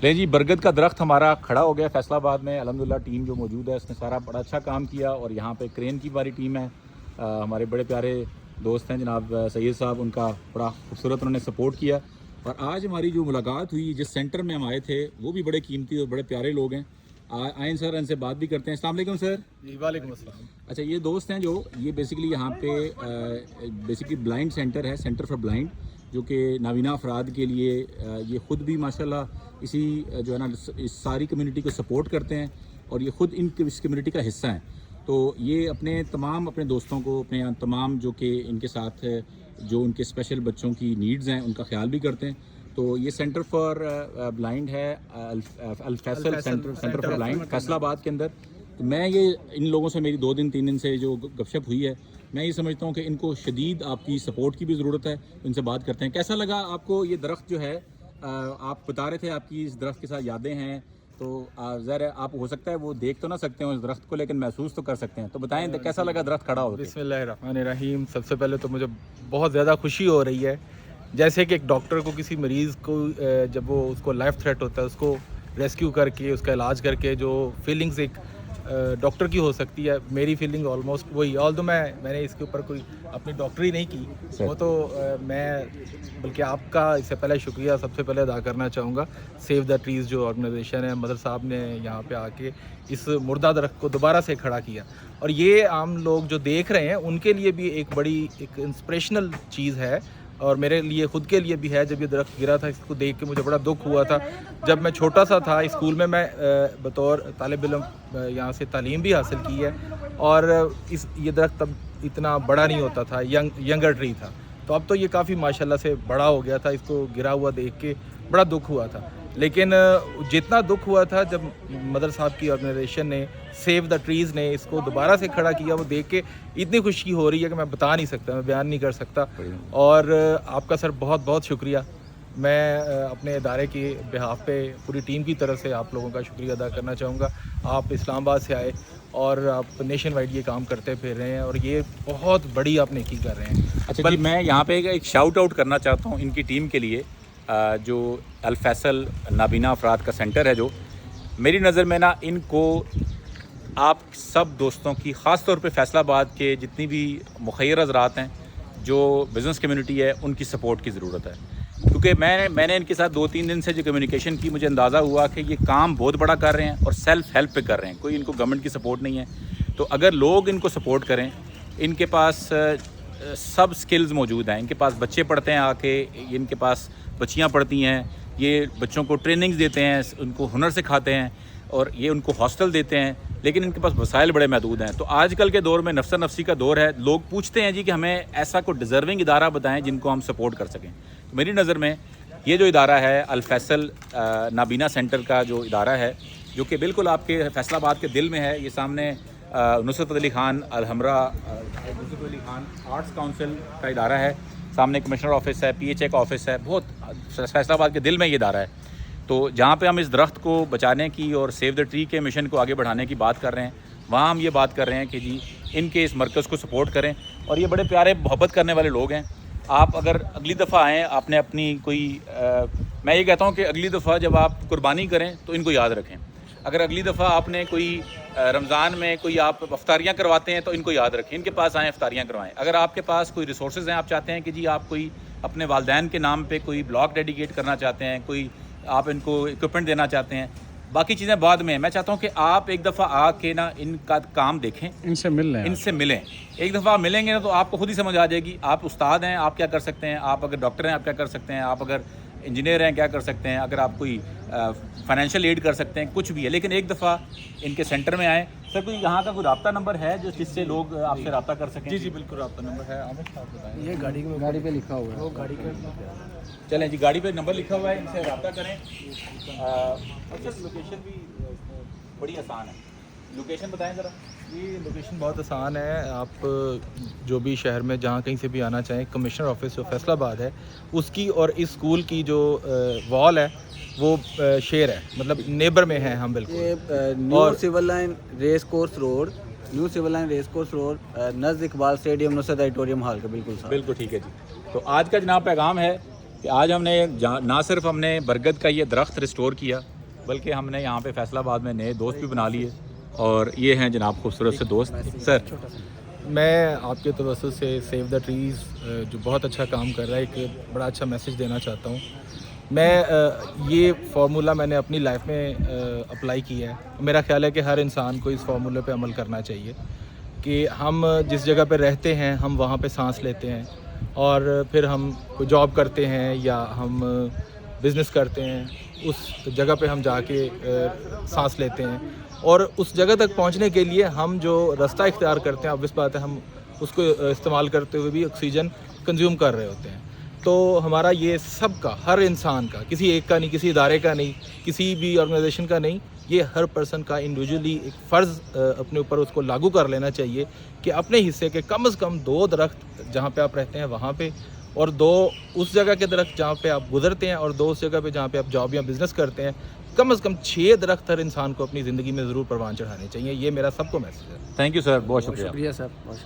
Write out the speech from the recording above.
नहीं जी, बरगद का दरख्त हमारा खड़ा हो गया फैसलाबाद में। अल्हम्दुलिल्लाह टीम जो मौजूद है उसने सारा बड़ा अच्छा काम किया। और यहाँ पे क्रेन की हमारी टीम है, हमारे बड़े प्यारे दोस्त हैं जनाब सैयद साहब, उनका बड़ा खूबसूरत उन्होंने सपोर्ट किया। और आज हमारी जो मुलाकात हुई, जिस सेंटर में हम आए थे, वो भी बड़े कीमती और बड़े प्यारे लोग हैं। आए सर, इनसे बात भी करते हैं। अस्सलाम वालेकुम सर। जी वालेकुम अस्सलाम। अच्छा, ये दोस्त हैं जो ये बेसिकली यहाँ पे बेसिकली ब्लाइंड सेंटर है, सेंटर फॉर ब्लाइंड, जो कि नाबीना अफराद के लिए ये ख़ुद भी माशाल्लाह इसी जो है ना इस सारी कम्युनिटी को सपोर्ट करते हैं और ये ख़ुद इस कम्युनिटी का हिस्सा हैं। तो ये अपने दोस्तों को, अपने तमाम जो कि इनके साथ जो उनके स्पेशल बच्चों की नीड्स हैं उनका ख्याल भी करते हैं। तो ये सेंटर फॉर ब्लाइंड है, Al Faisal centre for blind Faisalabad के अंदर। तो मैं ये इन लोगों से मेरी 2 दिन 3 दिन से जो गपशप हुई है, मैं ये समझता हूँ कि इनको शदीद आपकी सपोर्ट की भी ज़रूरत है। इनसे बात करते हैं। कैसा लगा आपको ये दरख्त जो है, आप बता रहे थे आपकी इस दरख्त के साथ यादें हैं, तो ज़रा आप हो सकता है वो देख तो ना सकते हो इस दरख्त को, लेकिन महसूस तो कर सकते हैं। तो बताएं कैसा लगा दरख्त खड़ा हो? बिस्मिल्लाहिर्रहमानिर्रहीम। सबसे पहले तो मुझे बहुत ज़्यादा खुशी हो रही है, जैसे कि एक डॉक्टर को किसी मरीज़ को जब वो उसको लाइफ थ्रेट होता है, उसको रेस्क्यू करके उसका इलाज करके जो फीलिंग्स एक डॉक्टर की हो सकती है, मेरी फीलिंग ऑलमोस्ट वही। ऑल तो मैंने इसके ऊपर कोई अपनी डॉक्टरी नहीं की, वो तो मैं बल्कि आपका इससे पहले शुक्रिया सबसे पहले अदा करना चाहूँगा। सेव द ट्रीज़ जो ऑर्गेनाइजेशन है, मदर साहब ने यहाँ पे आके इस मुर्दा दरख्त को दोबारा से खड़ा किया। और ये आम लोग जो देख रहे हैं उनके लिए भी एक बड़ी एक इंस्पिरेशनल चीज़ है, और मेरे लिए ख़ुद के लिए भी है। जब ये दरख्त गिरा था, इसको देख के मुझे बड़ा दुख हुआ था। जब मैं छोटा सा था, स्कूल में मैं बतौर तालिब इल्म यहाँ से तालीम भी हासिल की है, और ये दरख्त तब इतना बड़ा नहीं होता था, यंगर ट्री था। तो अब तो ये काफ़ी माशाल्लाह से बड़ा हो गया था। इसको गिरा हुआ देख के बड़ा दुख हुआ था। लेकिन जितना दुख हुआ था जब मदर साहब की ऑर्गेनाइजेशन ने, सेव द ट्रीज़ ने इसको दोबारा से खड़ा किया, वो देख के इतनी खुशी हो रही है कि मैं बता नहीं सकता, मैं बयान नहीं कर सकता। और आपका सर बहुत बहुत शुक्रिया। मैं अपने इदारे के बिहाफ पे पूरी टीम की तरफ से आप लोगों का शुक्रिया अदा करना चाहूँगा। आप इस्लामाबाद से आए और आप नेशन वाइड ये काम करते फिर रहे हैं, और ये बहुत बड़ी आप नेकी कर रहे हैं। अच्छा जी, मैं यहाँ पे एक शाउट आउट करना चाहता हूँ इनकी टीम के लिए, जो अल फैसल नाबीना अफराद का सेंटर है, जो मेरी नज़र में ना इनको आप सब दोस्तों की, ख़ास तौर पे फैसलाबाद के जितनी भी मुखैर हज़रात हैं, जो बिज़नेस कम्युनिटी है, उनकी सपोर्ट की ज़रूरत है। क्योंकि मैंने इनके साथ 2-3 दिन से जो कम्युनिकेशन की, मुझे अंदाज़ा हुआ कि ये काम बहुत बड़ा कर रहे हैं और सेल्फ़ हेल्प पे कर रहे हैं, कोई इनको गवर्नमेंट की सपोर्ट नहीं है। तो अगर लोग इनको सपोर्ट करें, इनके पास सब स्किल्स मौजूद हैं, इनके पास बच्चे पढ़ते हैं आके, इनके पास बच्चियाँ पढ़ती हैं, ये बच्चों को ट्रेनिंग्स देते हैं, उनको हुनर सिखाते हैं, और ये उनको हॉस्टल देते हैं, लेकिन इनके पास वसाइल बड़े महदूद हैं। तो आजकल के दौर में नफ्सा नफसी का दौर है। लोग पूछते हैं जी कि हमें ऐसा कोई डिज़र्विंग इदारा बताएं जिनको हम सपोर्ट कर सकें। तो मेरी नज़र में ये जो इदारा है, अल फैसल नाबीना सेंटर का जो इदारा है, जो कि बिल्कुल आपके फैसलाबाद के दिल में है। ये सामने नुसरत अली ख़ान अलहमरा, नुसरत अली ख़ान आर्ट्स काउंसिल का इदारा है, सामने कमिश्नर ऑफिस है, PHA का ऑफिस है, बहुत फैसलाबाद के दिल में ये इदारा है। तो जहाँ पे हम इस दरख्त को बचाने की और सेव द ट्री के मिशन को आगे बढ़ाने की बात कर रहे हैं, वहाँ हम ये बात कर रहे हैं कि जी इनके इस मरकज़ को सपोर्ट करें। और ये बड़े प्यारे मोहब्बत करने वाले लोग हैं। आप अगर अगली दफ़ा आएँ, आपने अपनी कोई मैं ये कहता हूँ कि अगली दफ़ा जब आप कुर्बानी करें तो इनको याद रखें। अगर अगली दफ़ा आपने कोई रमज़ान में कोई आप अफ्तारियाँ करवाते हैं तो इनको याद रखें, इनके पास आएँ, अफ्तारियाँ करवाएं। अगर आपके पास कोई रिसोर्सेज हैं, आप चाहते हैं कि जी आप कोई अपने वालदैन के नाम पे कोई ब्लॉक डेडिकेट करना चाहते हैं, कोई आप इनको इक्विपमेंट देना चाहते हैं, बाकी चीज़ें बाद में, मैं चाहता हूँ कि आप एक दफ़ा आके ना इनका काम देखें, इनसे मिलें। एक दफ़ा मिलेंगे ना तो आपको खुद ही समझ आ जाएगी। आप उस्ताद हैं, आप क्या कर सकते हैं, आप अगर डॉक्टर हैं आप क्या कर सकते हैं, आप अगर इंजीनियर हैं क्या कर सकते हैं, अगर आप कोई फाइनेंशियल एड कर सकते हैं, कुछ भी है। लेकिन एक दफ़ा इनके सेंटर में आएँ। सर, कोई यहाँ का कोई रब्ता नंबर है जो जिससे लोग आपसे रब्ता कर सकें? जी बिल्कुल, रब्ता नंबर है। आमिर साहब बताएं। ये गाड़ी पे लिखा हुआ है, वो गाड़ी पे चलें जी, गाड़ी पे नंबर लिखा हुआ है, इनसे रब्ता करें। अच्छा, लोकेशन भी बड़ी आसान है, लोकेशन बताएं ज़रा। ये लोकेशन बहुत आसान है। आप जो भी शहर में जहाँ कहीं से भी आना चाहें, कमिश्नर ऑफिस जो फैसलाबाद है उसकी और इस स्कूल की जो वॉल है वो शेयर है, मतलब नेबर में हैं हम बिल्कुल। ये new civil line race course road, नज़ Iqbal stadium Nusrat auditorium hall के बिल्कुल साथ। बिल्कुल ठीक है जी। तो आज का जनाब पैगाम है کہ آج ہم نے نہ صرف ہم نے برگد کا یہ درخت ریسٹور کیا بلکہ ہم نے یہاں پہ فیصل آباد میں نئے دوست بھی بنا لیے، اور یہ ہیں جناب خوبصورت سے دوست. سر میں آپ کے توسط سے سیو دا ٹریز جو بہت اچھا کام کر رہا ہے ایک بڑا اچھا میسیج دینا چاہتا ہوں. میں یہ فارمولہ میں نے اپنی لائف میں اپلائی کیا ہے. میرا خیال ہے کہ ہر انسان کو اس فارمولے پہ عمل کرنا چاہیے کہ ہم جس جگہ پہ رہتے ہیں ہم وہاں پہ سانس لیتے ہیں، اور پھر ہم کوئی جاب کرتے ہیں یا ہم بزنس کرتے ہیں، اس جگہ پہ ہم جا کے سانس لیتے ہیں، اور اس جگہ تک پہنچنے کے لیے ہم جو رستہ اختیار کرتے ہیں اب اس بات ہے ہم اس کو استعمال کرتے ہوئے بھی آکسیجن کنزیوم کر رہے ہوتے ہیں. تو ہمارا یہ سب کا، ہر انسان کا، کسی ایک کا نہیں، کسی ادارے کا نہیں، کسی بھی آرگنائزیشن کا نہیں، یہ ہر پرسن کا انڈیویجولی ایک فرض اپنے اوپر اس کو لاگو کر لینا چاہیے کہ اپنے حصے کے کم از کم 2 درخت جہاں پہ آپ رہتے ہیں وہاں پہ، اور 2 اس جگہ کے درخت جہاں پہ آپ گزرتے ہیں، اور 2 اس جگہ پہ جہاں پہ آپ جاب یا بزنس کرتے ہیں. کم از کم 6 درخت ہر انسان کو اپنی زندگی میں ضرور پروان چڑھانے چاہیے. یہ میرا سب کو میسیج ہے. تھینک یو سر، بہت شکریہ. شکریہ سر، بہت شکریہ.